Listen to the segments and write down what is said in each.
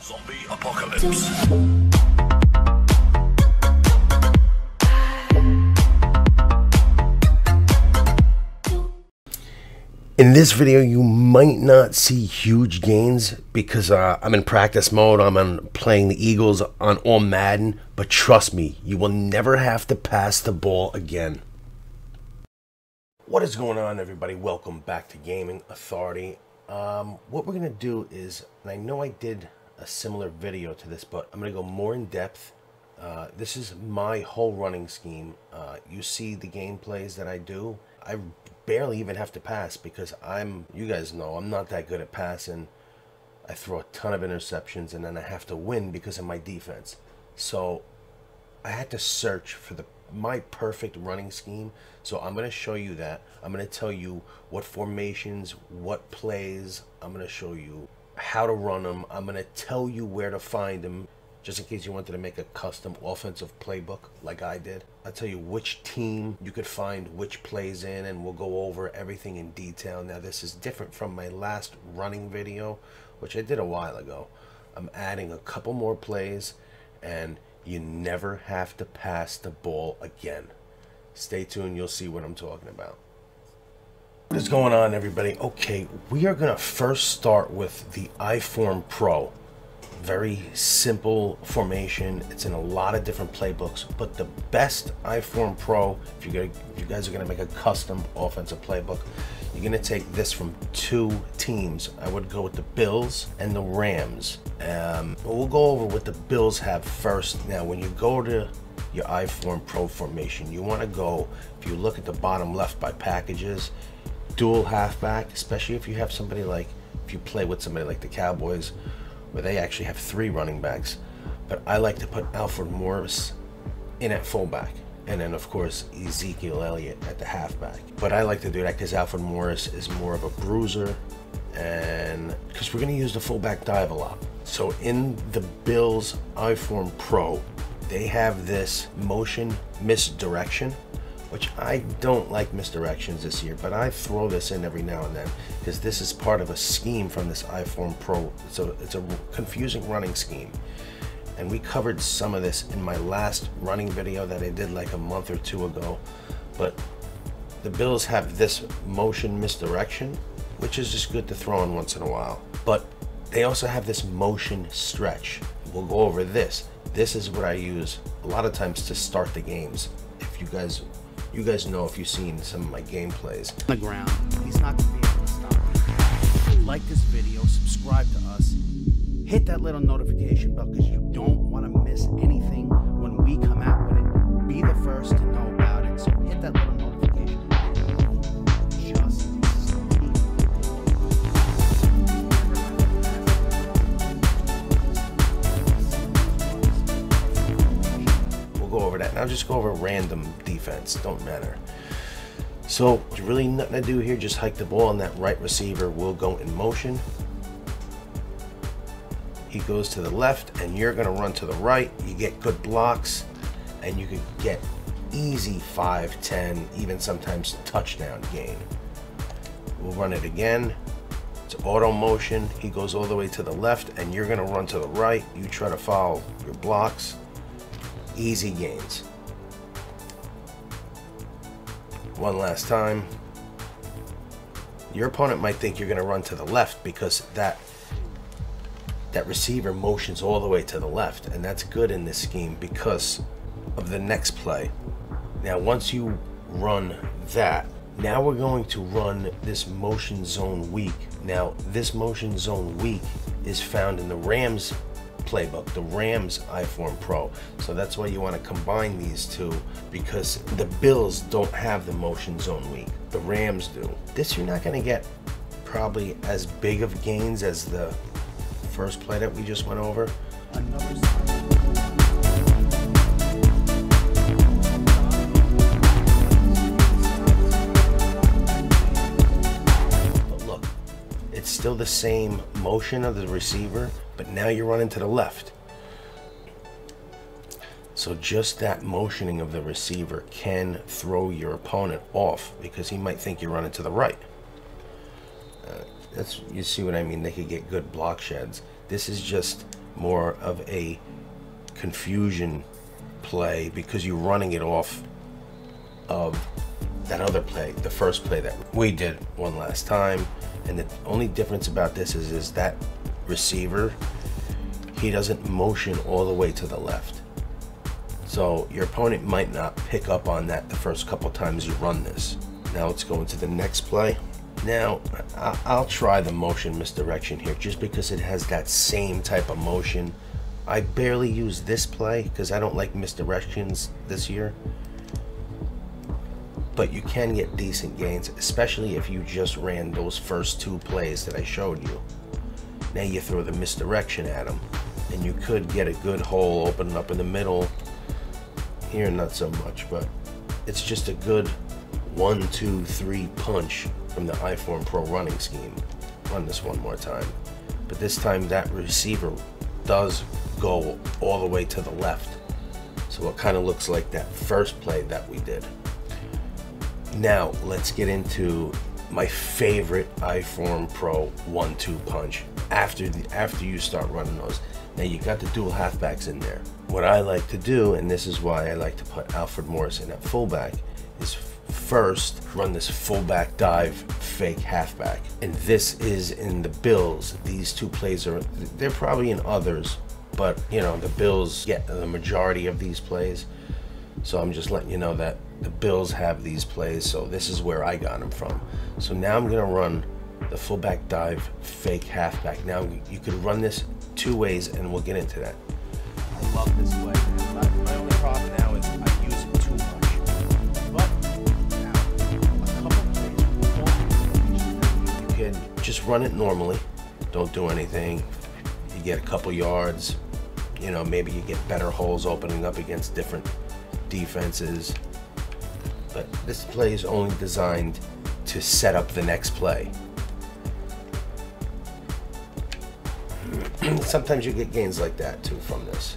Zombie apocalypse. In this video, you might not see huge gains because I'm in practice mode. I'm playing the Eagles on all Madden, but trust me, you will never have to pass the ball again. What is going on, everybody? Welcome back to Gaming Authority. What we're gonna do is, and I know I did a similar video to this, but I'm gonna go more in depth. This is my whole running scheme. You see the gameplays that I do. I barely even have to pass because you guys know I'm not that good at passing. I throw a ton of interceptions and then I have to win because of my defense. So I had to search for my perfect running scheme. So I'm going to show you that. I'm going to tell you what formations, what plays. I'm going to show you how to run them. I'm going to tell you where to find them, just in case you wanted to make a custom offensive playbook like I did. I'll tell you which team you could find which plays in, and we'll go over everything in detail. Now, this is different from my last running video, which I did a while ago. I'm adding a couple more plays, and you never have to pass the ball again. Stay tuned, you'll see what I'm talking about. What is going on, everybody? Okay, we are gonna first start with the I-Form Pro. Very simple formation. It's in a lot of different playbooks, but the best I-Form Pro, if you guys are gonna make a custom offensive playbook, you're gonna take this from two teams. I would go with the Bills and the Rams. We'll go over what the Bills have first. Now, when you go to your I-Form Pro formation, you wanna go, if you look at the bottom left by packages, dual halfback, especially if you have somebody like, if you play with somebody like the Cowboys, where they actually have 3 running backs. But I like to put Alfred Morris in at fullback, and then of course Ezekiel Elliott at the halfback. But I like to do that because Alfred Morris is more of a bruiser, and because we're going to use the fullback dive a lot. So in the Bills I-Form Pro, they have this motion misdirection, which I don't like misdirections this year, but I throw this in every now and then because this is part of a scheme from this I-Form Pro. So it's a confusing running scheme, and we covered some of this in my last running video that I did like a month or 2 ago. But the Bills have this motion misdirection, which is just good to throw in once in a while, but they also have this motion stretch. We'll go over this. This is what I use a lot of times to start the games. If you guys know, if you've seen some of my gameplays. On the ground, he's not going to be able to stop. Like this video, subscribe to us, hit that little notification bell because you don't want to miss anything when we come out with it. Be the first to know about it, so hit that little notification. Over that. Now just go over random defense, don't matter. So there's really nothing to do here, just hike the ball, and that right receiver will go in motion. He goes to the left and you're going to run to the right. You get good blocks and you could get easy 5, 10, even sometimes touchdown gain. We'll run it again. It's auto motion. He goes all the way to the left and you're going to run to the right. You try to follow your blocks. Easy gains. One last time. Your opponent might think you're going to run to the left because that receiver motions all the way to the left, and that's good in this scheme because of the next play. Now once you run that, now we're going to run this motion zone weak. Now this motion zone weak is found in the Rams playbook, the Rams I-Form Pro. So that's why you want to combine these two, because the Bills don't have the motion zone weak, the Rams do. This you're not going to get probably as big of gains as the first play that we just went over. But look, it's still the same motion of the receiver, but now you're running to the left. So just that motioning of the receiver can throw your opponent off because he might think you're running to the right. You see what I mean? They could get good block sheds. This is just more of a confusion play because you're running it off of that other play, the first play that we did one last time. And the only difference about this is that receiver, he doesn't motion all the way to the left. So your opponent might not pick up on that the first couple times you run this. Now let's go into the next play. Now I'll try the motion misdirection here just because it has that same type of motion. I barely use this play because I don't like misdirections this year. But you can get decent gains, especially if you just ran those first two plays that I showed you. Now you throw the misdirection at them, and you could get a good hole opening up in the middle. Here, not so much, but it's just a good 1, 2, 3 punch from the iForm Pro running scheme. Run this one more time. But this time that receiver does go all the way to the left. So it kind of looks like that first play that we did. Now let's get into my favorite iForm Pro 1-2 punch after you start running those. Now you got the dual halfbacks in there. What I like to do, and this is why I like to put Alfred Morrison at fullback, is first run this fullback dive fake halfback. And this is in the Bills. These two plays they're probably in others, but you know, the Bills get the majority of these plays. So I'm just letting you know that the Bills have these plays, so this is where I got them from. So now I'm gonna run the fullback dive fake halfback. Now you could run this two ways, and we'll get into that. I love this play. My only problem now is I use it too much. But now, a couple plays. You can just run it normally. Don't do anything. You get a couple yards. You know, maybe you get better holes opening up against different defenses. But this play is only designed to set up the next play. Sometimes you get gains like that too from this.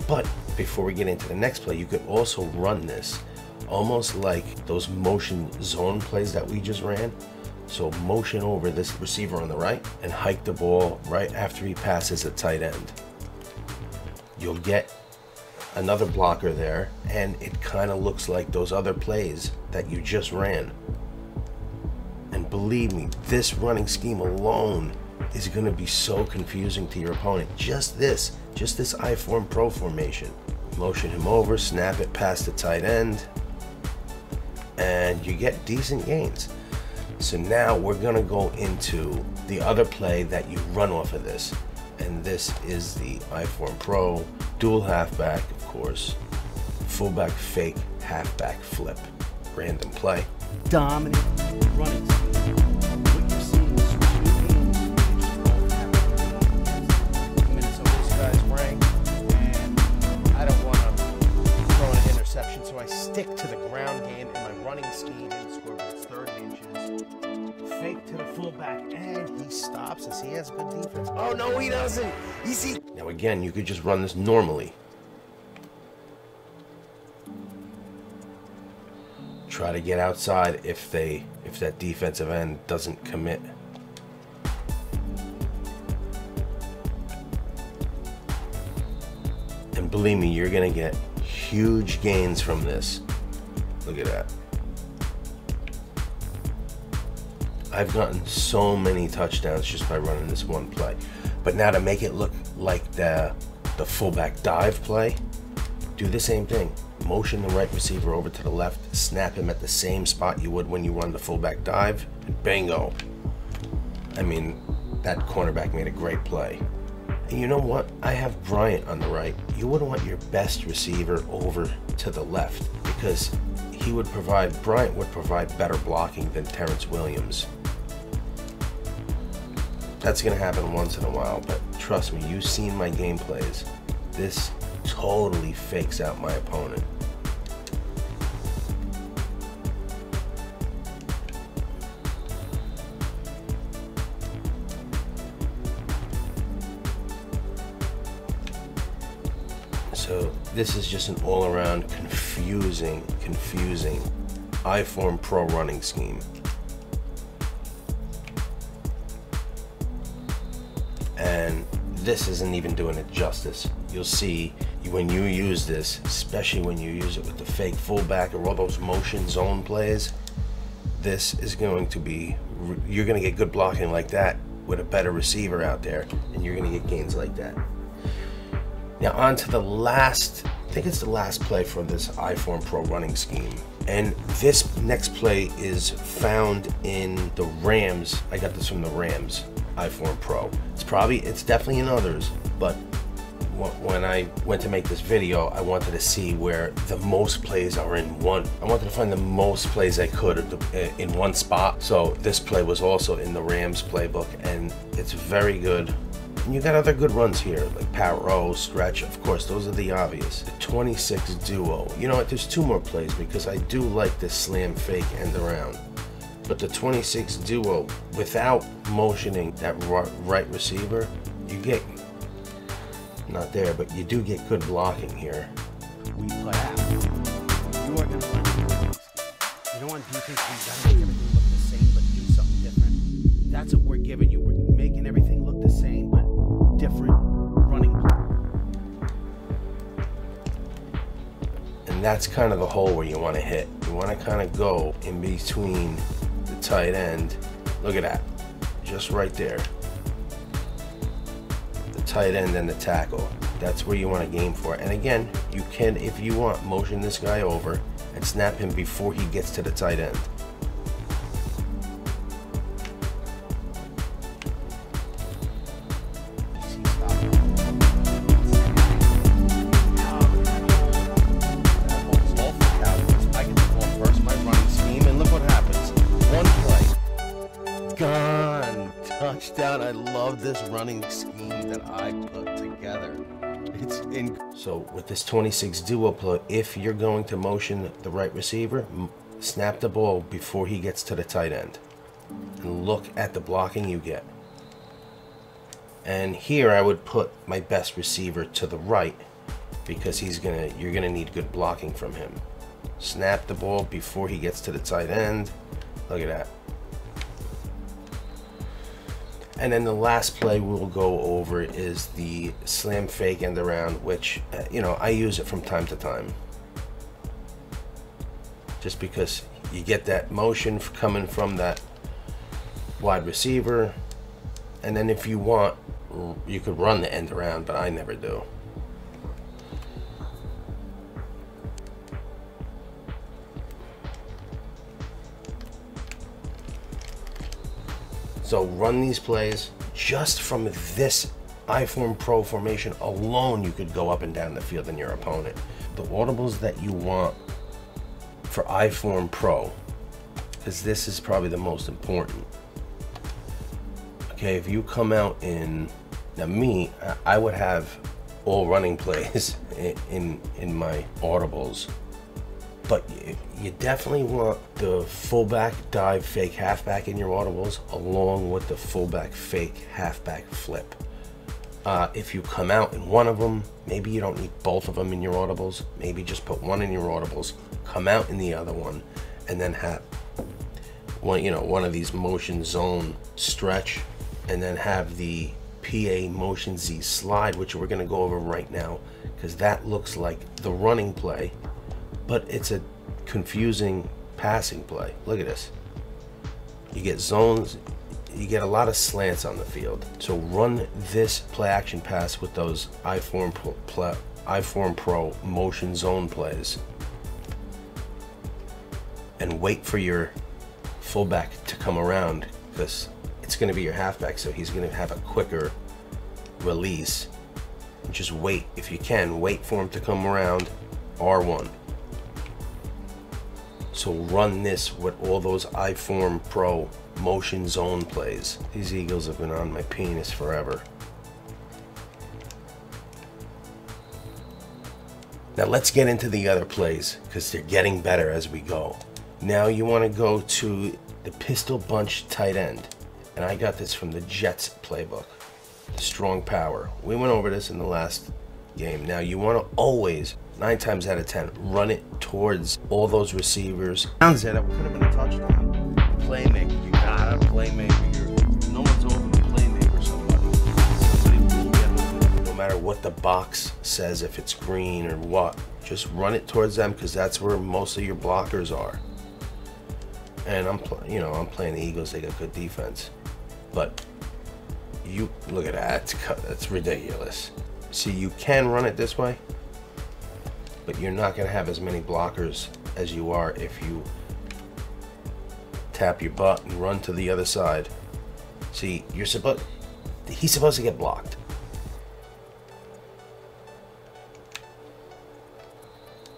But before we get into the next play, you could also run this almost like those motion zone plays that we just ran. So motion over this receiver on the right and hike the ball right after he passes a tight end. You'll get another blocker there, and it kind of looks like those other plays that you just ran. And believe me, this running scheme alone is going to be so confusing to your opponent. Just this iForm Pro formation. Motion him over, snap it past the tight end, and you get decent gains. So now we're going to go into the other play that you run off of this. And this is the iForm Pro dual halfback, of course, fullback fake halfback flip. Random play. Dominant running scheme. What you're seeing is two games which both have the minutes of this guy's rank, and I don't want to throw an interception, so I stick to the ground game in my running scheme and score about 30 inches. Fake to the fullback, and he stops as he has good defense. Oh no, he doesn't. You see. Now again, you could just run this normally. Try to get outside if that defensive end doesn't commit. And believe me, you're gonna get huge gains from this. Look at that. I've gotten so many touchdowns just by running this one play. But now to make it look like the fullback dive play, do the same thing. Motion the right receiver over to the left, snap him at the same spot you would when you run the fullback dive, and bingo. I mean, that cornerback made a great play. And you know what? I have Bryant on the right. You wouldn't want your best receiver over to the left because Bryant would provide better blocking than Terrence Williams. That's gonna happen once in a while, but trust me, you've seen my gameplays. This totally fakes out my opponent. So this is just an all-around confusing iForm Pro running scheme. And this isn't even doing it justice. You'll see when you use this, especially when you use it with the fake fullback or all those motion zone plays, this is going to be, you're going to get good blocking like that with a better receiver out there, and you're going to get gains like that. Now on to the last, I think it's the last play from this I-Form Pro running scheme. And this next play is found in the Rams. I got this from the Rams I-Form Pro. It's definitely in others, but when I went to make this video, I wanted to see where the most plays are in one. I wanted to find the most plays I could in one spot. So this play was also in the Rams playbook, and it's very good. And you got other good runs here, like power O, stretch, of course, those are the obvious. The 26 duo. You know what, there's two more plays because I do like this slam fake end around. But the 26 duo, without motioning that right receiver, you get, not there, but you do get good blocking here. We play out. You are going to find things. You don't want defense, we got to make everything look the same, but do something different. That's what we're giving you. We're making everything look the same, but different running. And that's kind of the hole where you want to hit. You want to kind of go in between the tight end. Look at that, just right there. The tight end and the tackle. That's where you want to game for. And again, you can, if you want, motion this guy over and snap him before he gets to the tight end. Touchdown. I love this running scheme that I put together. It's in. So with this 26 duo play, if you're going to motion the right receiver, snap the ball before he gets to the tight end, and look at the blocking you get. And here I would put my best receiver to the right because you're gonna need good blocking from him. Snap the ball before he gets to the tight end. Look at that. And then the last play we'll go over is the slam fake end around, which, you know, I use it from time to time. Just because you get that motion coming from that wide receiver. And then if you want, you could run the end around, but I never do. So run these plays. Just from this I-Form Pro formation alone, you could go up and down the field in your opponent. The audibles that you want for I-Form Pro, because this is probably the most important. Okay, if you come out in, now me, I would have all running plays in my audibles. But you definitely want the fullback dive fake halfback in your audibles along with the fullback fake halfback flip. If you come out in one of them, maybe you don't need both of them in your audibles. Maybe just put one in your audibles, come out in the other one, and then have one, you know, one of these motion zone stretch, and then have the PA motion Z slide, which we're going to go over right now, because that looks like the running play. But it's a confusing passing play. Look at this. You get zones, you get a lot of slants on the field. So run this play action pass with those I-Form Pro motion zone plays. And wait for your fullback to come around, because it's going to be your halfback, so he's going to have a quicker release. Just wait. If you can, wait for him to come around. R1. So run this with all those I-Form Pro motion zone plays. These Eagles have been on my penis forever. Now let's get into the other plays, because they're getting better as we go. Now you want to go to the pistol bunch tight end. And I got this from the Jets playbook. Strong power. We went over this in the last game. Now you want to always, 9 times out of 10, run it towards all those receivers. Sounds that could have been a touchdown. Playmaker, you got a playmaker. No one's over the playmaker. Somebody will get matter what the box says, if it's green or what, just run it towards them, because that's where most of your blockers are. And I'm playing the Eagles. They got good defense, but you look at that. That's ridiculous. See, you can run it this way, but you're not going to have as many blockers as you are if you tap your butt and run to the other side. See, he's supposed to get blocked.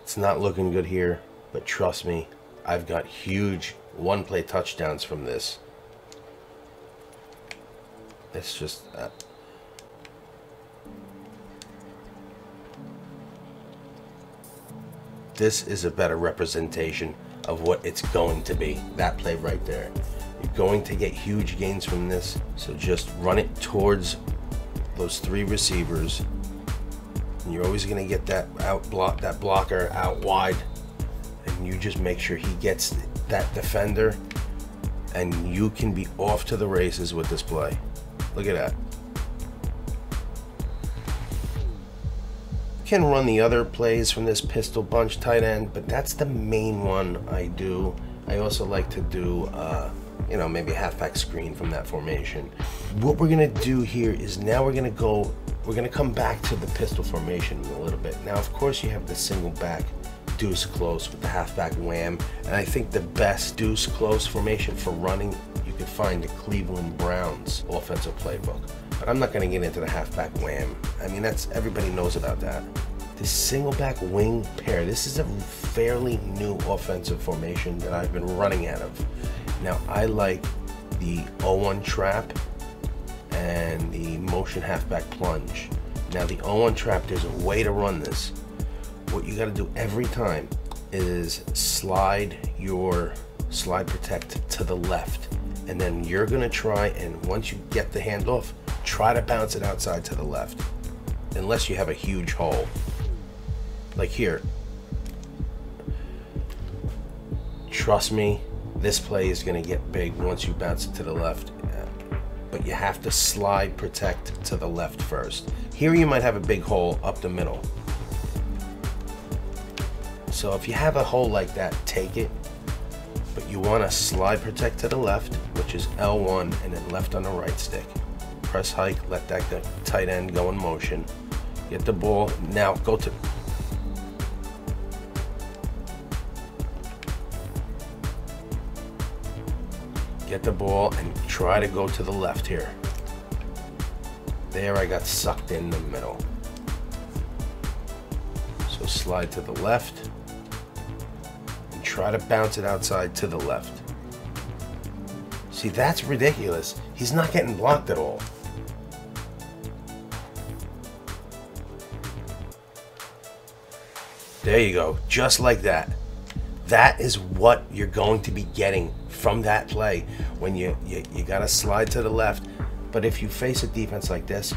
It's not looking good here, but trust me, I've got huge one-play touchdowns from this. It's just this is a better representation of what it's going to be. That play right there. You're going to get huge gains from this, so just run it towards those 3 receivers, and you're always going to get that blocker out wide, and you just make sure he gets that defender, and you can be off to the races with this play. Look at that. Can run the other plays from this pistol bunch tight end, but that's the main one I do. I also like to do maybe a halfback screen from that formation. What we're gonna do here is now we're gonna come back to the pistol formation in a little bit. Now, of course, you have the single back deuce close with the halfback wham, and I think the best deuce close formation for running you could find the Cleveland Browns offensive playbook. But I'm not going to get into the halfback wham. I mean, everybody knows about that. The single back wing pair, this is a fairly new offensive formation that I've been running out of. Now, I like the 0-1 trap and the motion halfback plunge. Now, the 0-1 trap, there's a way to run this. What you got to do every time is slide protect to the left, and then you're going to try, and once you get the handoff, try to bounce it outside to the left, unless you have a huge hole. Like here. Trust me, this play is going to get big once you bounce it to the left. But you have to slide protect to the left first. Here you might have a big hole up the middle. So if you have a hole like that, take it. But you want to slide protect to the left, which is L1, and then left on the right stick. Press hike, let that tight end go in motion. Get the ball. Now go to... Get the ball and try to go to the left here. There, I got sucked in the middle. So slide to the left and try to bounce it outside to the left. See, that's ridiculous. He's not getting blocked at all. There you go, just like that. That is what you're going to be getting from that play when you gotta slide to the left. But if you face a defense like this,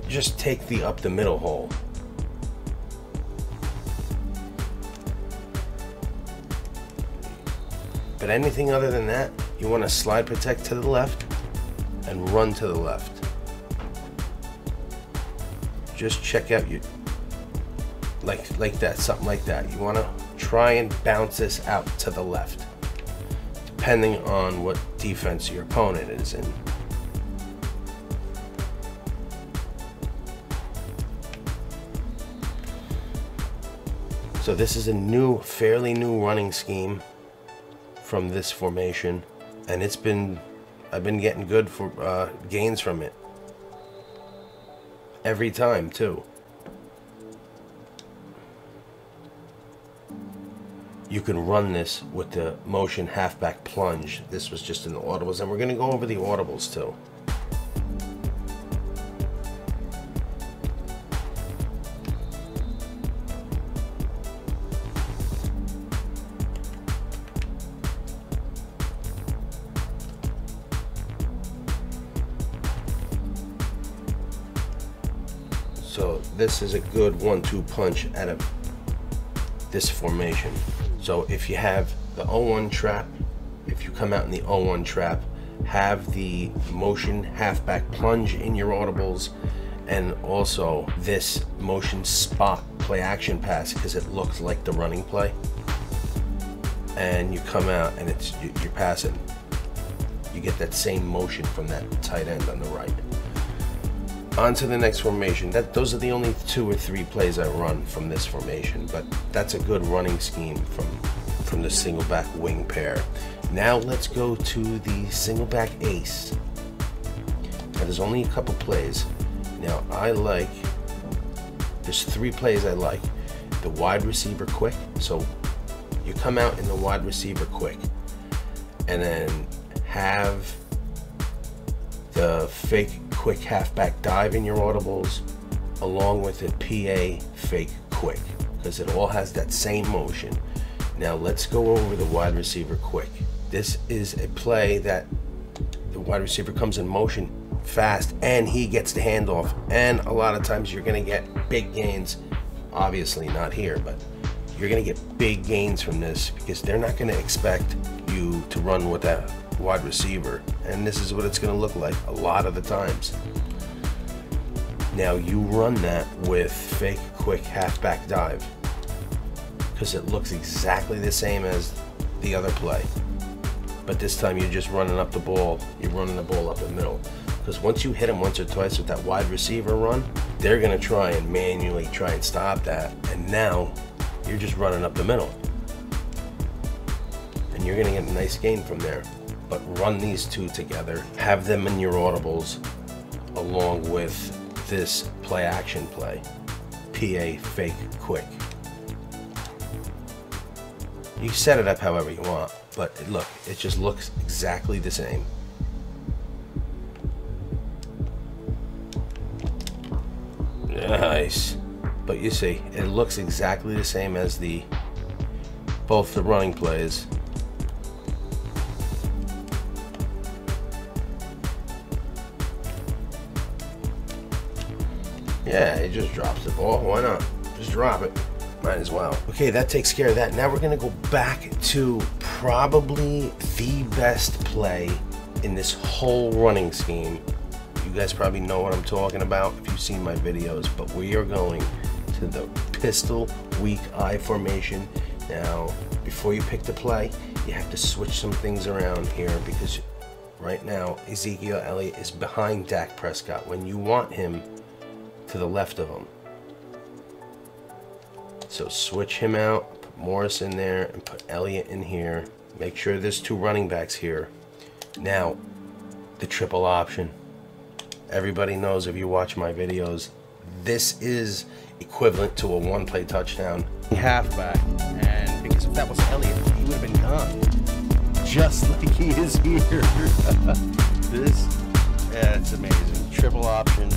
just take the up the middle hole. But anything other than that, you want to slide protect to the left and run to the left. Just check out your like that, something like that. You want to try and bounce this out to the left, depending on what defense your opponent is in. So this is a fairly new running scheme from this formation, and I've been getting good for gains from it every time too. You can run this with the motion halfback plunge. This was just in the audibles, and we're going to go over the audibles too. So this is a good 1-2 punch out of this formation. So if you have the 0-1 trap, if you come out in the 0-1 trap, have the motion halfback plunge in your audibles, and also this motion spot play action pass, because it looks like the running play, and you come out and you're passing. You get that same motion from that tight end on the right. On to the next formation. Those are the only 2 or 3 plays I run from this formation, but that's a good running scheme from the single back wing pair. Now let's go to the single back ace. Now there's only a couple plays. Now there's 3 plays I like. The wide receiver quick, so you come out in the wide receiver quick, and then have the fake quick halfback dive in your audibles along with a PA fake quick, because it all has that same motion. Now let's go over the wide receiver quick. This is a play that the wide receiver comes in motion fast and he gets the handoff, and a lot of times you're going to get big gains. Obviously not here, but you're going to get big gains from this because they're not going to expect you to run with that wide receiver, and this is what it's going to look like a lot of the times. Now you run that with fake quick halfback dive because it looks exactly the same as the other play, but this time you're just running up the ball. You're running the ball up the middle, because once you hit them once or twice with that wide receiver run, they're going to try and manually try and stop that, and now you're just running up the middle, and you're going to get a nice gain from there. But run these 2 together, have them in your audibles along with this play action play, PA fake quick. You set it up however you want, but look, it just looks exactly the same. Nice. But you see, it looks exactly the same as both the running plays. Yeah, it just drops the ball. Why not? Just drop it. Might as well. Okay, that takes care of that. Now we're going to go back to probably the best play in this whole running scheme. You guys probably know what I'm talking about if you've seen my videos, but we are going to the pistol weak eye formation. Now, before you pick the play, you have to switch some things around here, because right now Ezekiel Elliott is behind Dak Prescott when you want him to the left of him. So switch him out, put Morris in there, and put Elliott in here. Make sure there's 2 running backs here. Now, the triple option. Everybody knows, if you watch my videos, this is equivalent to a 1-play touchdown. Halfback, and because if that was Elliott, he would have been gone. Just like he is here. Yeah, it's amazing. Triple option.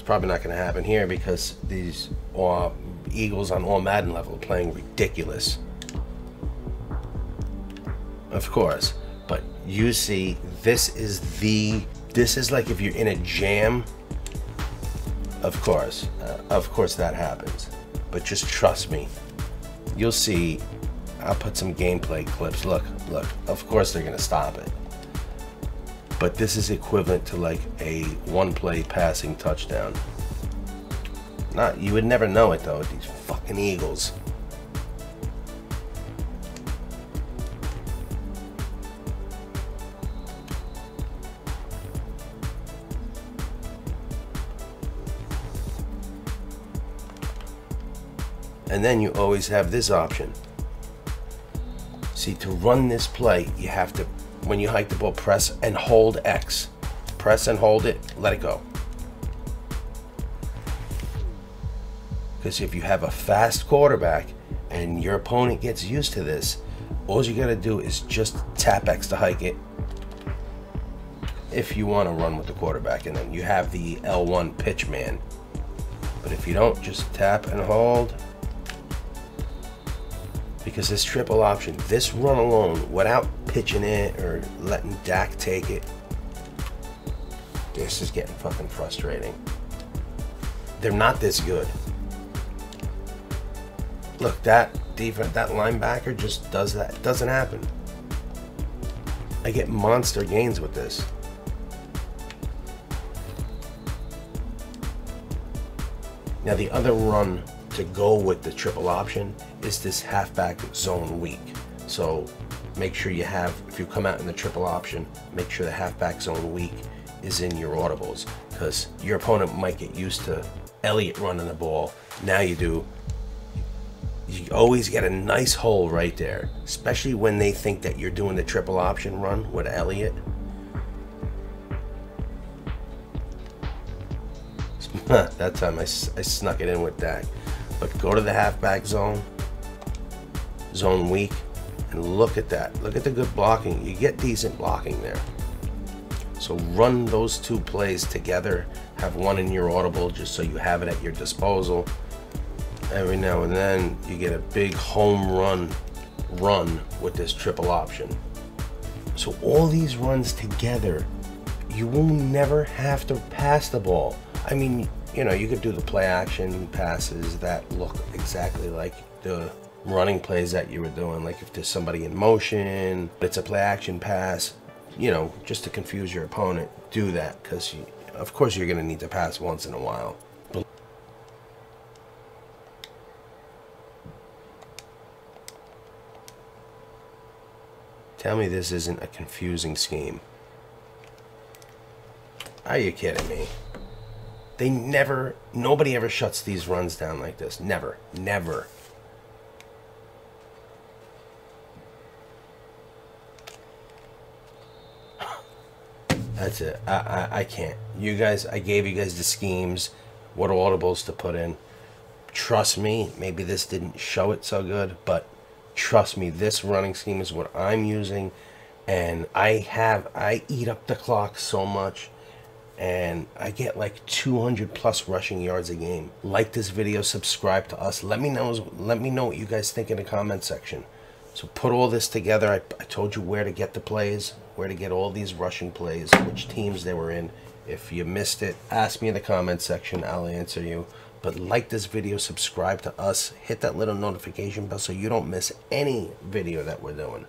Probably not going to happen here because these Eagles on all Madden level are playing ridiculous, of course. But you see, this is like if you're in a jam. Of course that happens, but just trust me, you'll see. I'll put some gameplay clips. Look, of course they're going to stop it. But this is equivalent to like a 1-play passing touchdown. You would never know it though with these fucking Eagles. And then you always have this option. See, to run this play, you have to, when you hike the ball, press and hold X. Press and hold it, let it go. Because if you have a fast quarterback and your opponent gets used to this, all you gotta do is just tap X to hike it if you want to run with the quarterback, and then you have the L1 pitch man. But if you don't, just tap and hold. Because this triple option, this run alone, without pitching it or letting Dak take it, this is getting fucking frustrating. They're not this good. Look, that defense, that linebacker just does that. It doesn't happen. I get monster gains with this. Now the other run to go with the triple option is this halfback zone weak. So make sure you have, if you come out in the triple option, make sure the halfback zone weak is in your audibles, because your opponent might get used to Elliott running the ball. Now you do. You always get a nice hole right there, especially when they think that you're doing the triple option run with Elliott. That time I snuck it in with Dak. But go to the halfback zone weak, and look at that. Look at the good blocking. You get decent blocking there. So run those two plays together. Have one in your audible just so you have it at your disposal. Every now and then you get a big home run with this triple option. So all these runs together, you will never have to pass the ball. I mean, you know, you could do the play action passes that look exactly like the running plays that you were doing. Like if there's somebody in motion, it's a play action pass, you know, just to confuse your opponent, do that, because of course you're going to need to pass once in a while. Tell me this isn't a confusing scheme. Are you kidding me? Nobody ever shuts these runs down like this. Never, never. That's it. I can't. You guys, I gave you guys the schemes, what audibles to put in. Trust me, maybe this didn't show it so good, but trust me, this running scheme is what I'm using, and I eat up the clock so much, and I get like 200 plus rushing yards a game. Like this video, subscribe to us. Let me know what you guys think in the comment section. So put all this together. I told you where to get the plays, where to get all these rushing plays, which teams they were in. If you missed it, ask me in the comment section. I'll answer you. But like this video, subscribe to us, hit that little notification bell so you don't miss any video that we're doing.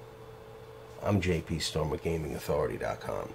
I'm JP Storm with GamingAuthority.com.